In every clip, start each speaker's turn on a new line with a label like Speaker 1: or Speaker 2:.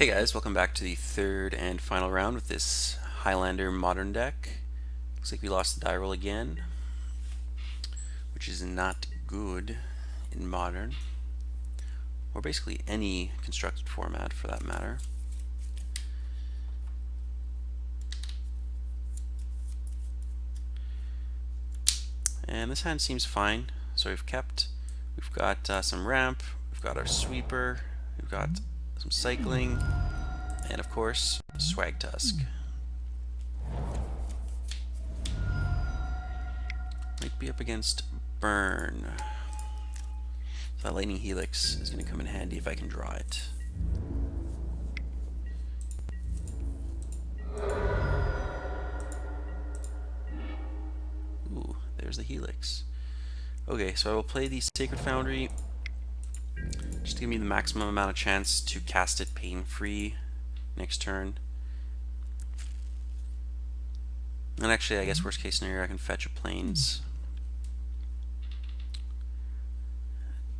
Speaker 1: Hey guys, welcome back to the third and final round with this Highlander modern deck. Looks like we lost the die roll again, which is not good in modern, or basically any constructed format for that matter. And this hand seems fine. So we've got some ramp, we've got our sweeper, we've got some cycling, and of course, Swag Tusk. Might be up against Burn. So that Lightning Helix is going to come in handy if I can draw it. Ooh, there's the Helix. Okay, so I will play the Sacred Foundry just to give me the maximum amount of chance to cast it pain-free next turn. And actually, I guess worst case scenario, I can fetch a Plains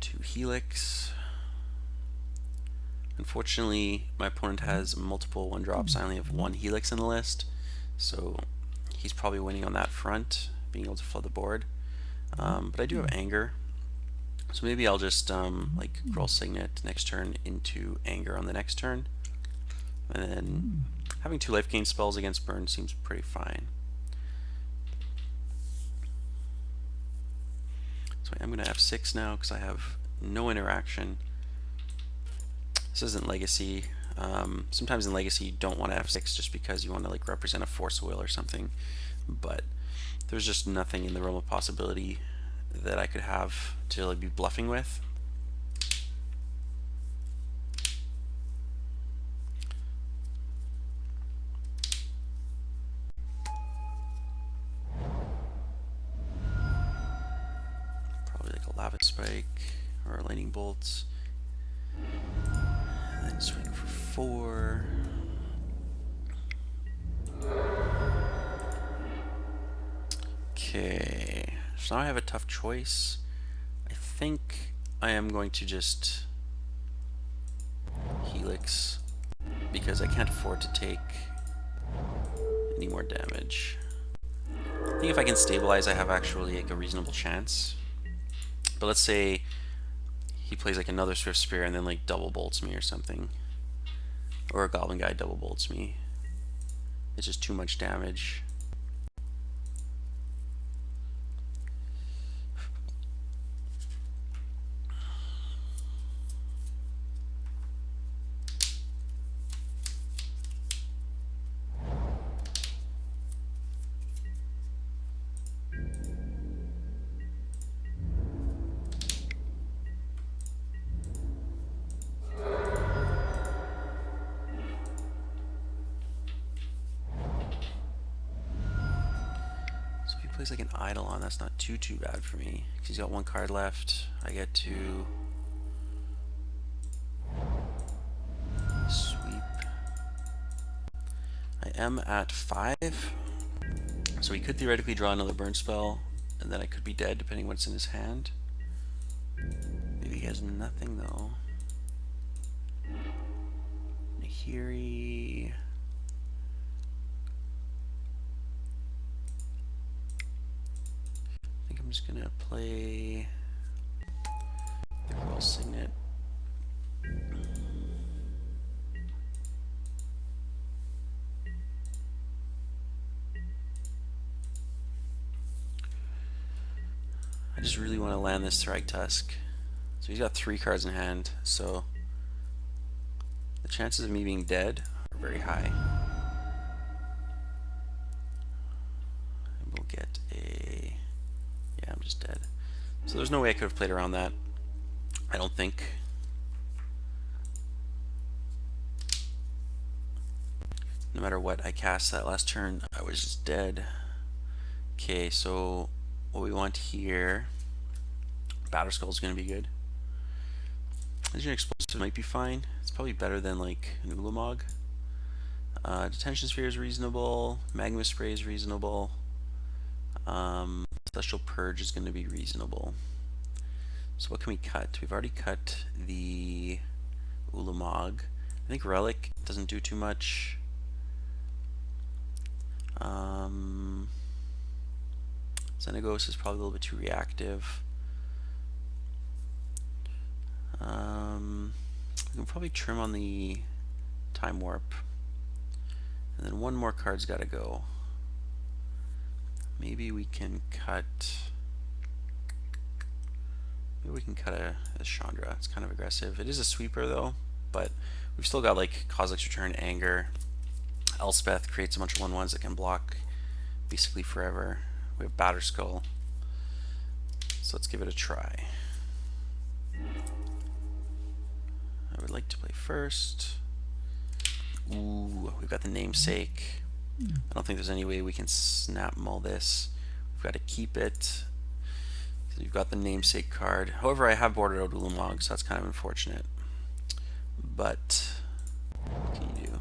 Speaker 1: to Helix. Unfortunately, my opponent has multiple 1-drops. I only have one Helix in the list, so he's probably winning on that front, being able to flood the board. But I do have Anger, so maybe I'll just like Growl Signet next turn into Anger on the next turn. And then having 2 life gain spells against Burn seems pretty fine. So I'm going to F6 now because I have no interaction. This isn't Legacy. Sometimes in Legacy you don't want to F6 just because you want to like represent a Force Will or something, but there's just nothing in the realm of possibility that I could have to like be bluffing with. Probably like a Lava Spike or a Lightning Bolt. And then swing for 4. Okay, so now I have a tough choice. I think I am going to just Helix because I can't afford to take any more damage. I think if I can stabilize, I have actually like a reasonable chance. But let's say he plays like another Swift Spear and then like double bolts me or something, or a Goblin Guy double bolts me. It's just too much damage. Plays like an Eidolon, that's not too bad for me because he's got 1 card left. I get to sweep. I am at 5, so he could theoretically draw another burn spell, and then I could be dead depending what's in his hand. Maybe he has nothing though. Nahiri. I'm just gonna play the Growl Signet. I just really want to land this Thrag Tusk. So he's got 3 cards in hand, so the chances of me being dead are very high. And we'll get a... yeah, I'm just dead. So there's no way I could have played around that, I don't think. No matter what I cast that last turn, I was just dead. Okay, so what we want here, Batterskull is going to be good. Legion Explosive might be fine. It's probably better than like an Ulamog. Detention Sphere is reasonable. Magma Spray is reasonable. Celestial Purge is going to be reasonable. So what can we cut? We've already cut the Ulamog. I think Relic doesn't do too much. Xenagos is probably a little bit too reactive. We can probably trim on the Time Warp. And then one more card's got to go. Maybe we can cut... Maybe we can cut a Chandra. It's kind of aggressive. It is a sweeper though, but we've still got like Kozilek's Return, Anger. Elspeth creates a bunch of 1/1s that can block basically forever. We have Batterskull. So let's give it a try. I would like to play first. Ooh, we've got the Namesake. I don't think there's any way we can snap mull this. We've got to keep it. We've got the Namesake card. However, I have bordered out Ulamog, so that's kind of unfortunate. But what can you do?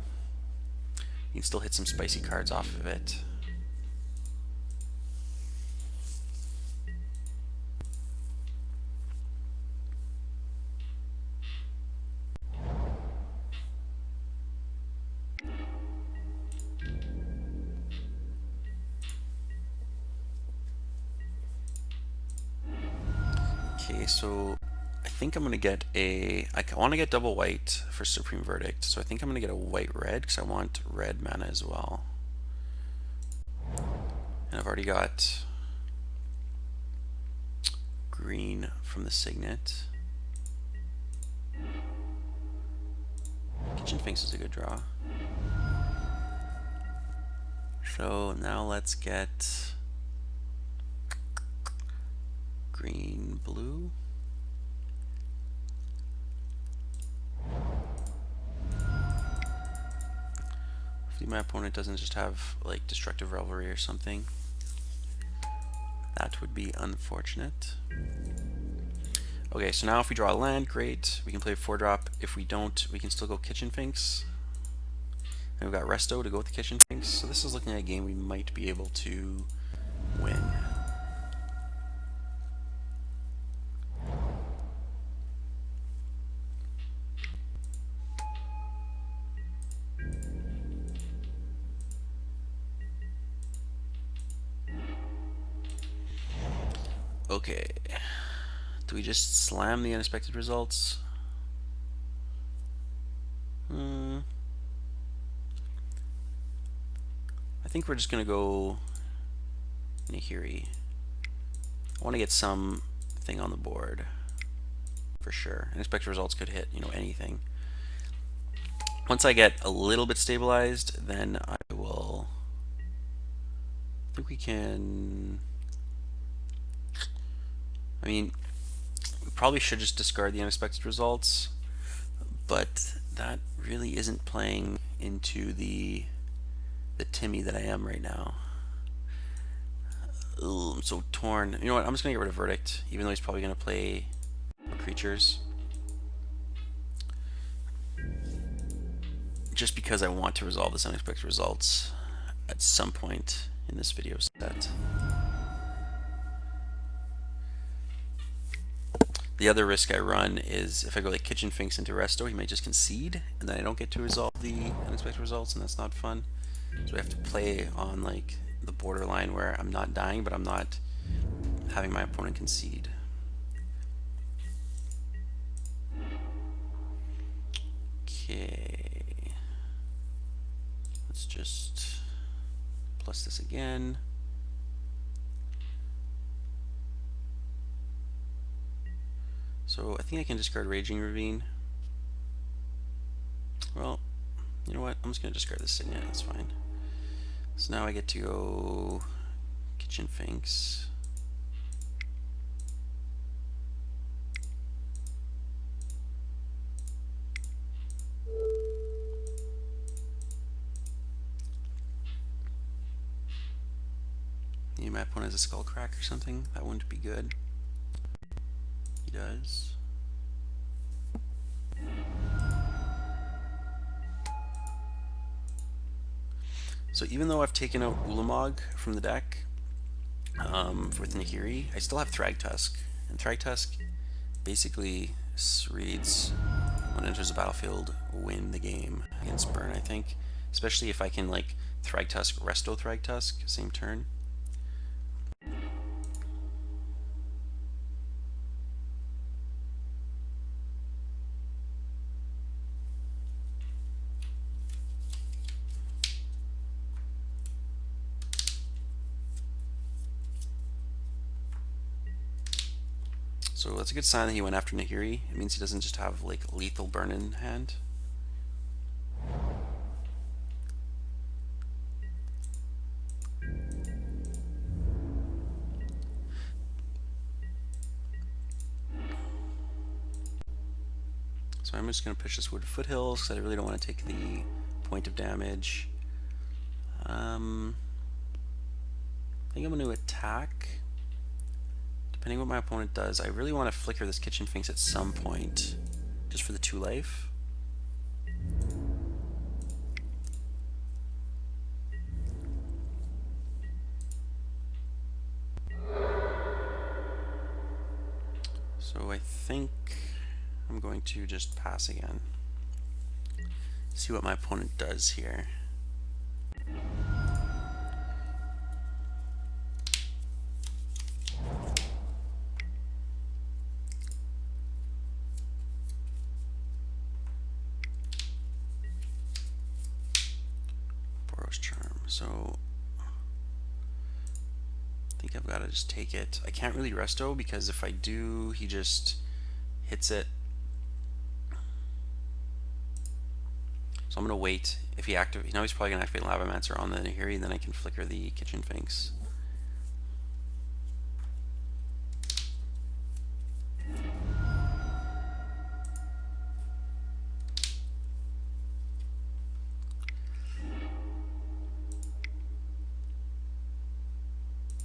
Speaker 1: You can still hit some spicy cards off of it. Okay, so I think I'm going to get I want to get double white for Supreme Verdict, so I think I'm going to get a white-red because I want red mana as well. And I've already got green from the Signet. Kitchen Finks is a good draw. So now let's get green, blue. Hopefully my opponent doesn't just have like Destructive Revelry or something. That would be unfortunate. Okay, so now if we draw a land, great. We can play a 4-drop. If we don't, we can still go Kitchen Finks. And we've got Resto to go with the Kitchen Finks. So this is looking at a game we might be able to win. Okay, do we just slam the unexpected results? I think we're just gonna go Nahiri. I want to get something on the board for sure. Unexpected results could hit, you know, anything. Once I get a little bit stabilized, then I will. I think we can. I mean, we probably should just discard the unexpected results, but that really isn't playing into the Timmy that I am right now. Ugh, I'm so torn. You know what? I'm just gonna get rid of Verdict, even though he's probably gonna play creatures. Just because I want to resolve this unexpected results at some point in this video set. The other risk I run is if I go like Kitchen Finks into Resto, he might just concede, and then I don't get to resolve the unexpected results, and that's not fun. So I have to play on like the borderline where I'm not dying, but I'm not having my opponent concede. Okay. Let's just plus this again. So I think I can discard Raging Ravine. Well, you know what? I'm just going to discard this Signet. That's fine. So now I get to go Kitchen Finks. Maybe my opponent has a Skullcrack or something. That wouldn't be good. He does. So even though I've taken out Ulamog from the deck with Nahiri, I still have Thragtusk. And Thragtusk basically reads opponent enters the battlefield, win the game against Burn, I think. Especially if I can like Thragtusk, Resto Thragtusk, same turn. So that's a good sign that he went after Nahiri. It means he doesn't just have like lethal burn in hand. So I'm just going to push this Wooded Foothills because I really don't want to take the point of damage. I think I'm going to attack. Depending on what my opponent does, I really want to flicker this Kitchen Finks at some point, just for the 2 life. So I think I'm going to just pass again. See what my opponent does here. Boros Charm. So I think I've got to just take it. I can't really resto because if I do, he just hits it. So I'm going to wait. If he activates, he's probably going to activate Lavamancer on the Nahiri, and then I can flicker the Kitchen Finks.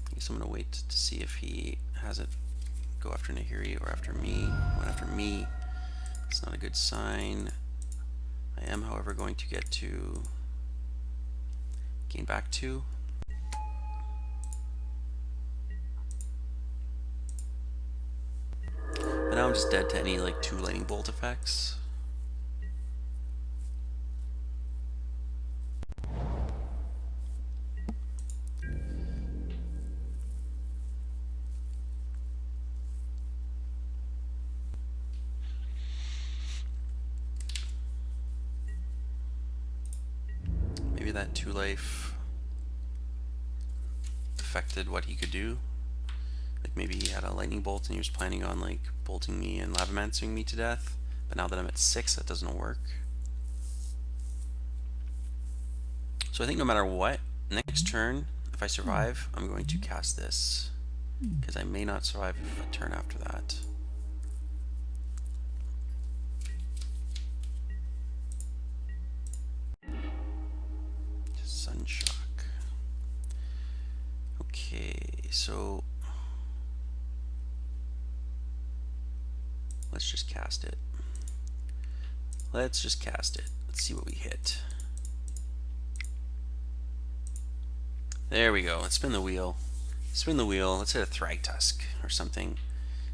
Speaker 1: I guess I'm going to wait to see if he has it go after Nahiri or after me. Went after me. It's not a good sign. I am, however, going to get to gain back 2. But now I'm just dead to any like 2 lightning bolt effects. Maybe that 2 life affected what he could do. Like maybe he had a lightning bolt and he was planning on like bolting me and Lavamancing me to death. But now that I'm at 6, that doesn't work. So I think no matter what, next turn, if I survive, I'm going to cast this. Because I may not survive a turn after that. Sunshock. Okay, so let's just cast it. Let's just cast it. Let's see what we hit. There we go. Let's spin the wheel. Spin the wheel. Let's hit a Thragtusk or something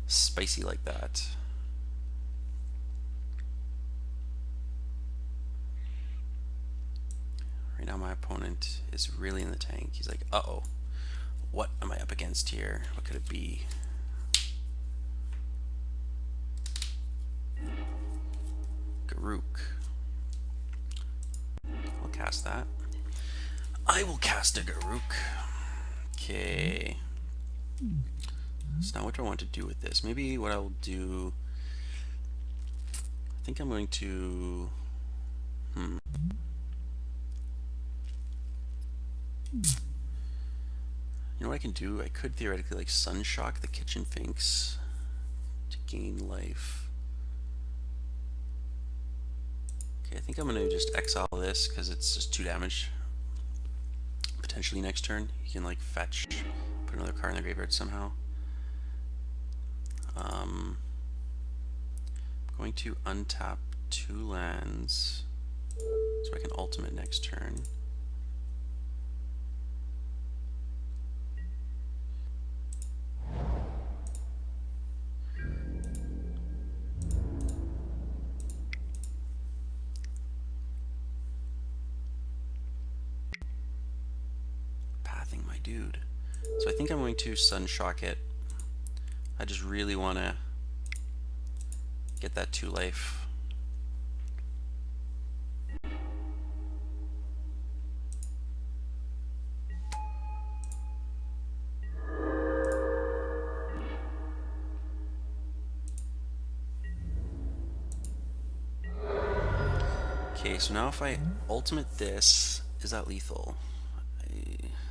Speaker 1: spicy like that. Right now my opponent is really in the tank. He's like, uh-oh. What am I up against here? What could it be? Garruk. I'll cast that. I will cast a Garruk. Okay. So now what do I want to do with this? Maybe what I'll do... I think I'm going to... You know what I can do? I could theoretically like Sunshock the Kitchen Finks to gain life. Okay, I think I'm going to just exile this because it's just 2 damage. Potentially next turn. You can like fetch, put another card in the graveyard somehow. I'm going to untap 2 lands so I can ultimate next turn. dude. So I think I'm going to Sunshock it. I just really want to get that 2 life. Okay, so now if I ultimate this, is that lethal?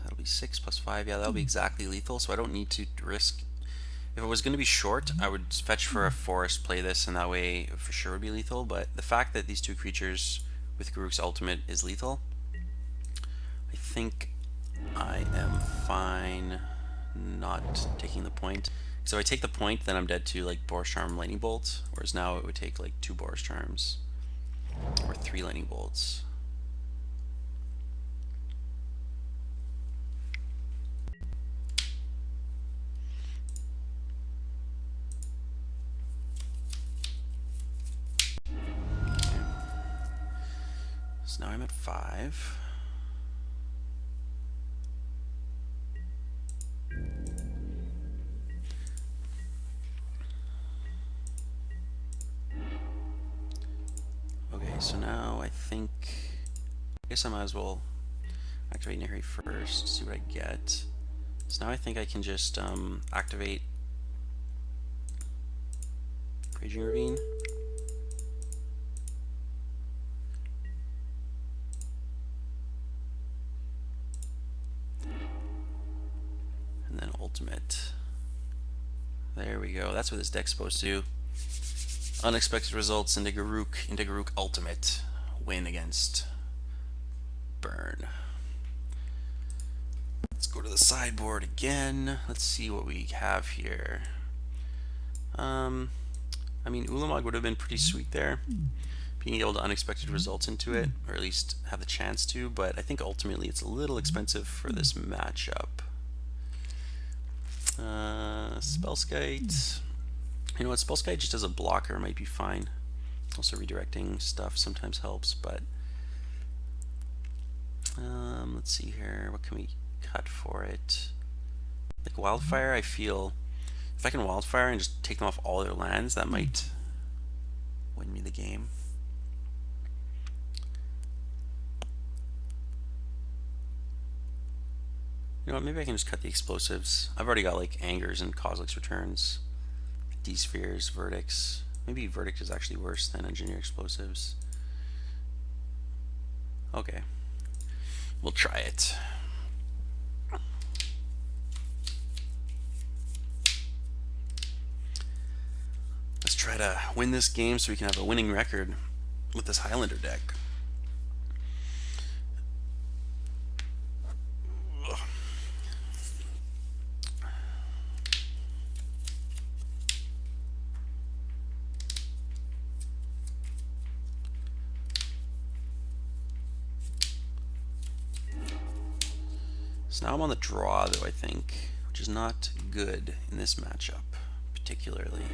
Speaker 1: That'll be 6 plus 5. Yeah, that'll be exactly lethal, so I don't need to risk. If it was going to be short, I would fetch for a forest, play this, and that way for sure would be lethal. But the fact that these 2 creatures with Garruk's ultimate is lethal, I think I am fine not taking the point. So if I take the point, then I'm dead to like Boros Charm, Lightning Bolt, whereas now it would take like 2 Boros Charms or 3 Lightning Bolts. Okay. So now I'm at 5. Okay, so now I think, I guess I might as well activate Nahiri first, see what I get. So now I think I can just activate Raging Ravine. And then ultimate. There we go. That's what this deck's supposed to do. Unexpected results into Garruk ultimate. Win against Burn. Let's go to the sideboard again. Let's see what we have here. I mean, Ulamog would have been pretty sweet there, being able to unexpected results into it, or at least have the chance to, but I think ultimately it's a little expensive for this matchup. Spellskite. You know what, Spellskite just as a blocker might be fine. Also redirecting stuff sometimes helps, but let's see here, what can we cut for it? Like Wildfire, I feel if I can Wildfire and just take them off all their lands, that might win me the game. You know what, maybe I can just cut the explosives. I've already got like Angers and Kozilek's Returns, D-Spheres, Verdicts. Maybe Verdict is actually worse than Engineer Explosives. Okay, we'll try it. Let's try to win this game so we can have a winning record with this Highlander deck. So now I'm on the draw though, I think, which is not good in this matchup particularly.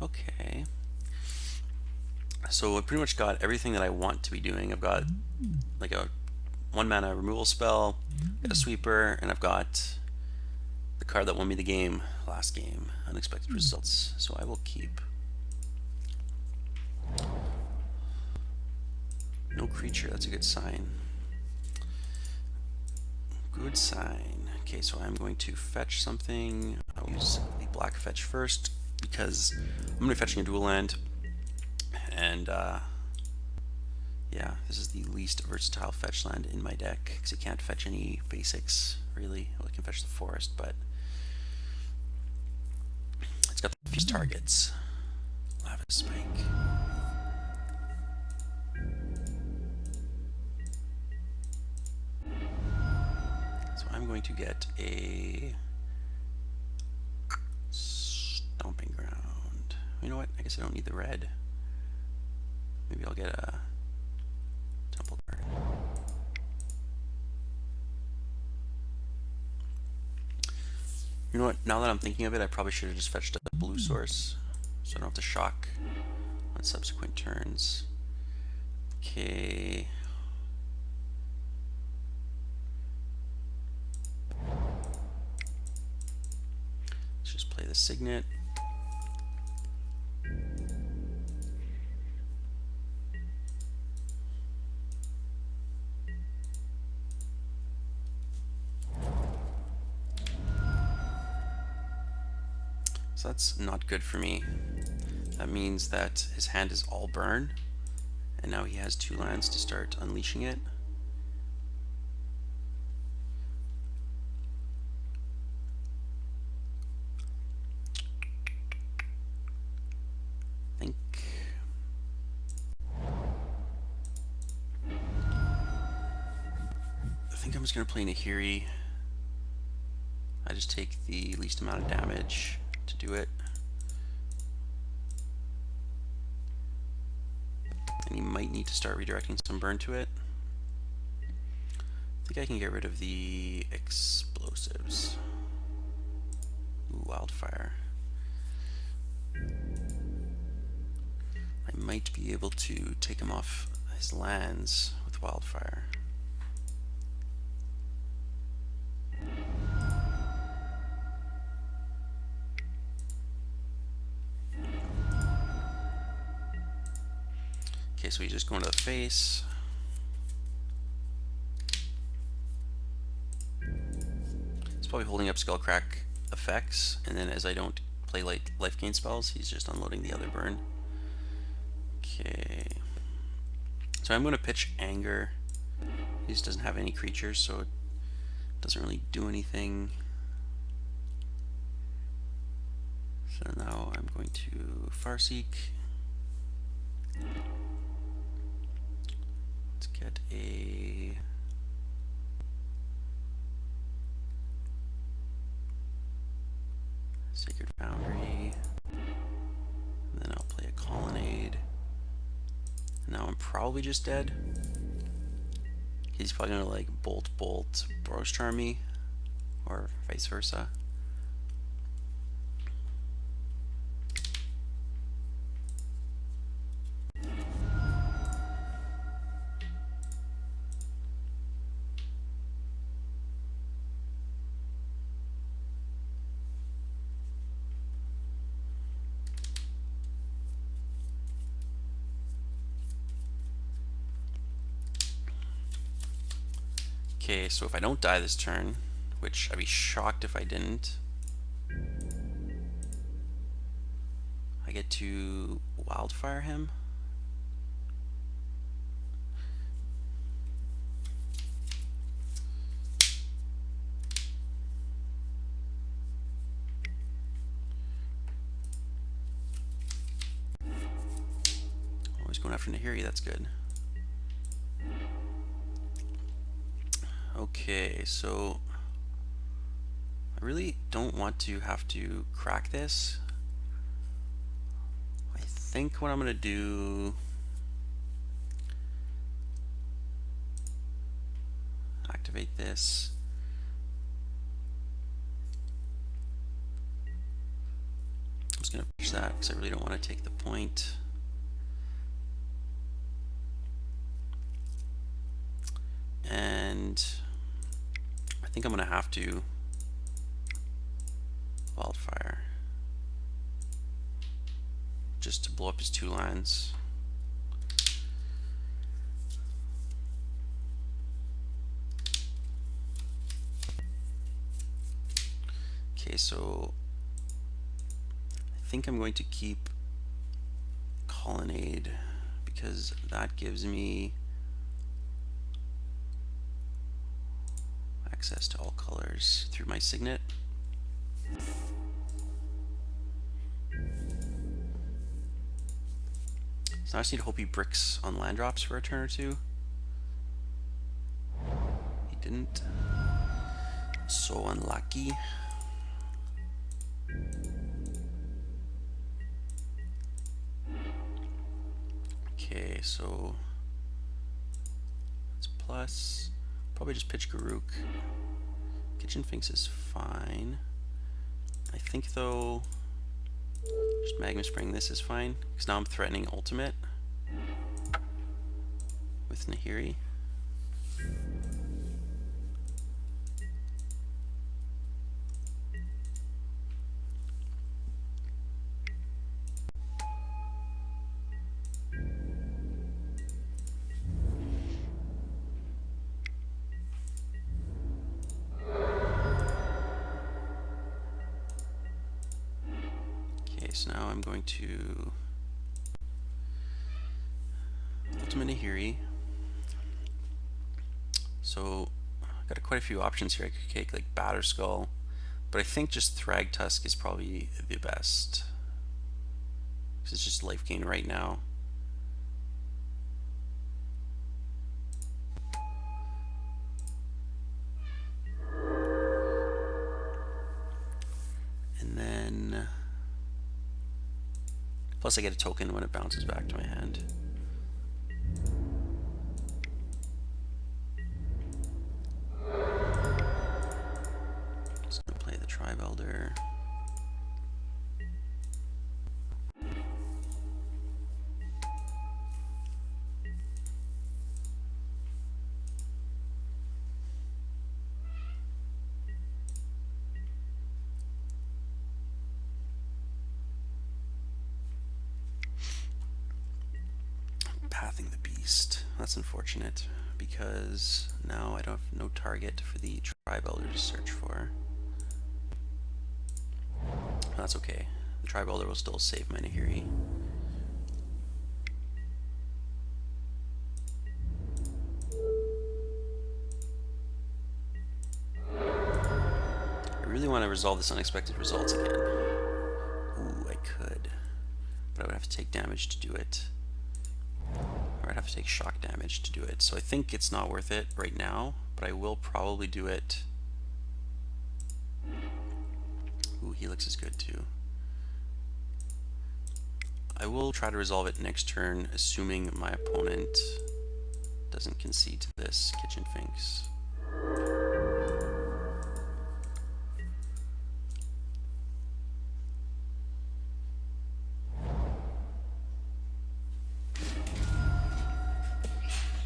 Speaker 1: Okay. So I pretty much got everything that I want to be doing. I've got like a 1 mana removal spell, got a sweeper, and I've got the card that won me the game last game, Unexpected Results. So I will keep. No creature, that's a good sign. Good sign. Okay, so I'm going to fetch something. I'll use the black fetch first because I'm going to be fetching a dual land. And yeah, this is the least versatile fetch land in my deck because it can't fetch any basics really. Well, it can fetch the forest, but it's got the fuse targets. Lava Spike. So I'm going to get a Stomping Ground. You know what? I guess I don't need the red. Maybe I'll get a Temple Garden. You know what? Now that I'm thinking of it, I probably should have just fetched a blue source, so I don't have to shock on subsequent turns. Okay. Play the Signet. So that's not good for me. That means that his hand is all burn, and now he has 2 lands to start unleashing it. I think I'm just going to play Nahiri. I just take the least amount of damage to do it. And you might need to start redirecting some burn to it. I think I can get rid of the explosives. Ooh, wildfire. I might be able to take him off his lands with wildfire. Okay, so he's just going to the face. He's probably holding up Skullcrack effects, and then as I don't play life gain spells, he's just unloading the other burn. Okay. So I'm going to pitch Anger. He just doesn't have any creatures, so it doesn't really do anything. So now I'm going to Farseek. Let's get a Sacred Foundry. And then I'll play a Colonnade. Now I'm probably just dead. He's probably gonna like Bolt, Boros Charm me, or vice versa. Okay, so if I don't die this turn, which I'd be shocked if I didn't, I get to Wildfire him. Always going after Nahiri, that's good. Okay, so I really don't want to have to crack this. I think what I'm going to do, activate this. I'm just going to push that because I really don't want to take the point. And I think I'm going to have to Wildfire just to blow up his 2 lands. Okay, so I think I'm going to keep Colonnade because that gives me access to all colors through my Signet. So I just need to hope he bricks on land drops for a turn or two. He didn't. So unlucky. Okay, so it's plus. Probably just pitch Garuk. Kitchen Finks is fine. I think though, just Magma Spring this is fine, because now I'm threatening Ultimate with Nahiri. so now I'm going to Ultimate Nahiri. So I've got quite a few options here. I could take like Batterskull, but I think just Thragtusk is probably the best, because it's just life gain right now. And then, plus I get a token when it bounces back to my hand. Just gonna play the Tribe Elder. Pathing the Beast. That's unfortunate, because now I don't have no target for the Tribe Elder to search for. That's okay. The Tribe Elder will still save my Nahiri. I really want to resolve this unexpected results again. Ooh, I could, but I would have to take damage to do it. Or I'd have to take shock damage to do it. So I think it's not worth it right now, but I will probably do it. Ooh, Helix is good too. I will try to resolve it next turn, assuming my opponent doesn't concede to this Kitchen Finks.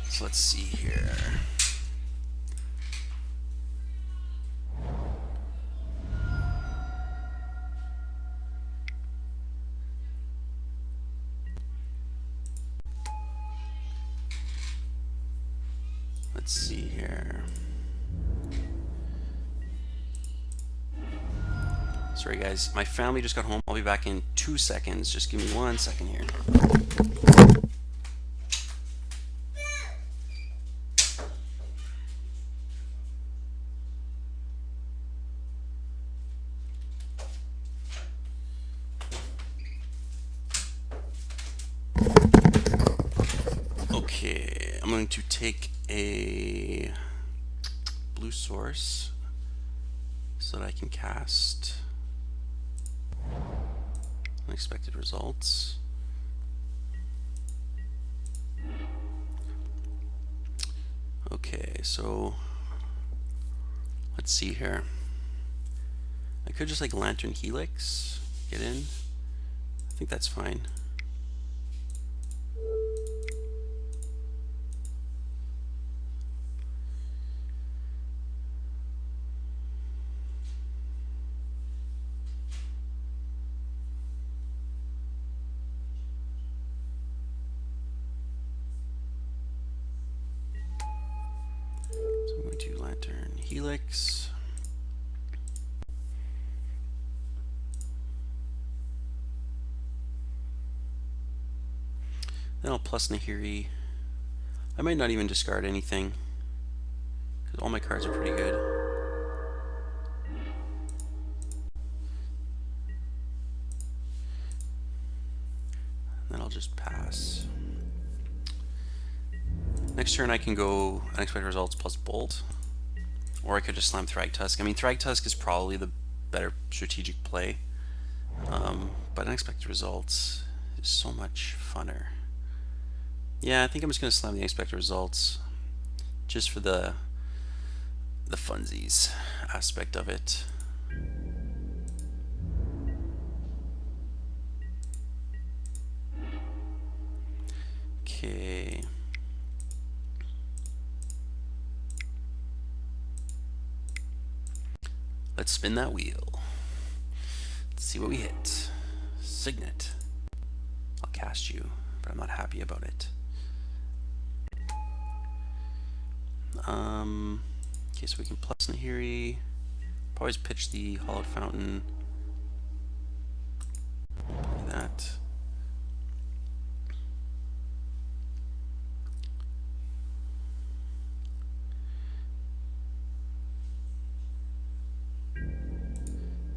Speaker 1: So let's see here. Let's see here. Sorry guys, my family just got home. I'll be back in 2 seconds. Just give me 1 second here. Okay, I'm going to take a blue source so that I can cast unexpected results. Okay, so let's see here. I could just like Lantern Helix, get in. I think that's fine. I'm going to Lantern Helix. Then I'll plus Nahiri. I might not even discard anything, because all my cards are pretty good. And then I'll just pass. Next turn I can go unexpected results plus Bolt, or I could just slam Thragtusk. I mean, Thragtusk is probably the better strategic play, but unexpected results is so much funner. Yeah, I think I'm just going to slam the unexpected results, just for the funsies aspect of it. Okay. Let's spin that wheel. Let's see what we hit. Signet. I'll cast you, but I'm not happy about it. Okay, so we can plus Nahiri. Always pitch the Hollowed Fountain. Play that.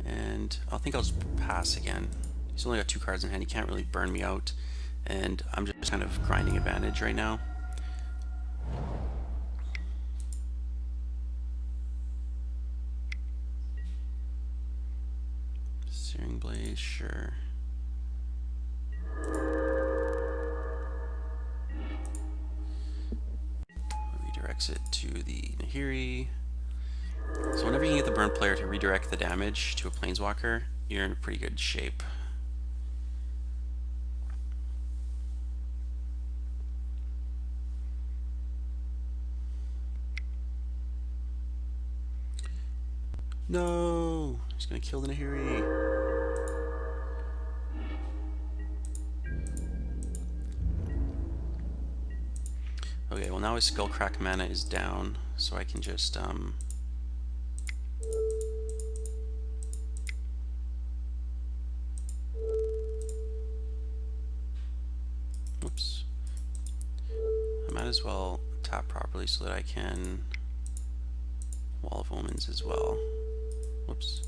Speaker 1: And I think I'll just pass again. He's only got 2 cards in hand. He can't really burn me out. And I'm just kind of grinding advantage right now. Searing Blaze, sure. Redirects it to the Nahiri. So whenever you can get the burn player to redirect the damage to a planeswalker, you're in pretty good shape. No! He's gonna kill the Nahiri. Okay, well now his Skullcrack mana is down, so I can just oops. I might as well tap properly so that I can Wall of Omens as well. Whoops.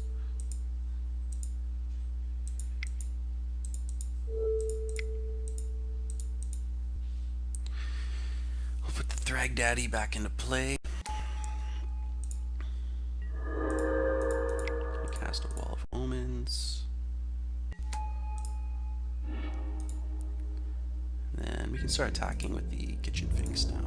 Speaker 1: I'll put the Thrag Daddy back into play. Cast a Wall of Omens. And then we can start attacking with the Kitchen Finks now.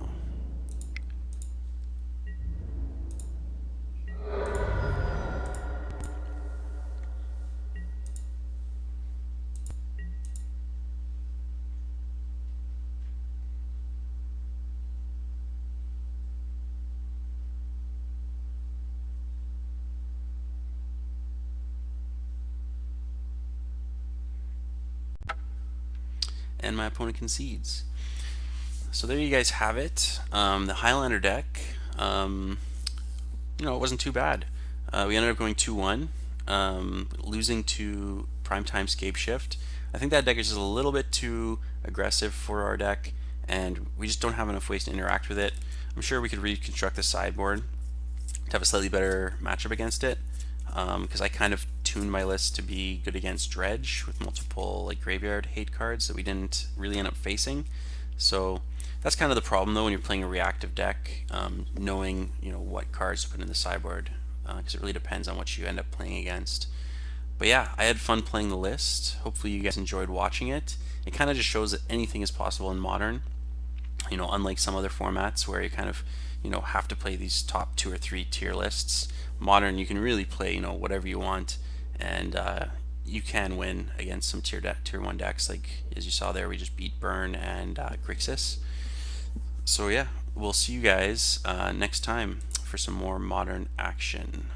Speaker 1: And my opponent concedes. So there you guys have it. The Highlander deck, it wasn't too bad. We ended up going 2-1, losing to Primetime Scape Shift. I think that deck is just a little bit too aggressive for our deck, and we just don't have enough ways to interact with it. I'm sure we could reconstruct the sideboard to have a slightly better matchup against it, because I kind of tuned my list to be good against Dredge with multiple like graveyard hate cards that we didn't really end up facing. So that's kind of the problem though when you're playing a reactive deck, knowing what cards to put in the sideboard, because it really depends on what you end up playing against. But yeah, I had fun playing the list. Hopefully you guys enjoyed watching it. It kind of just shows that anything is possible in Modern. Unlike some other formats where you kind of have to play these top 2 or 3 tier lists. Modern, you can really play whatever you want, and you can win against some tier 1 decks. Like as you saw there, we just beat Burn and Grixis. So yeah, we'll see you guys next time for some more Modern action.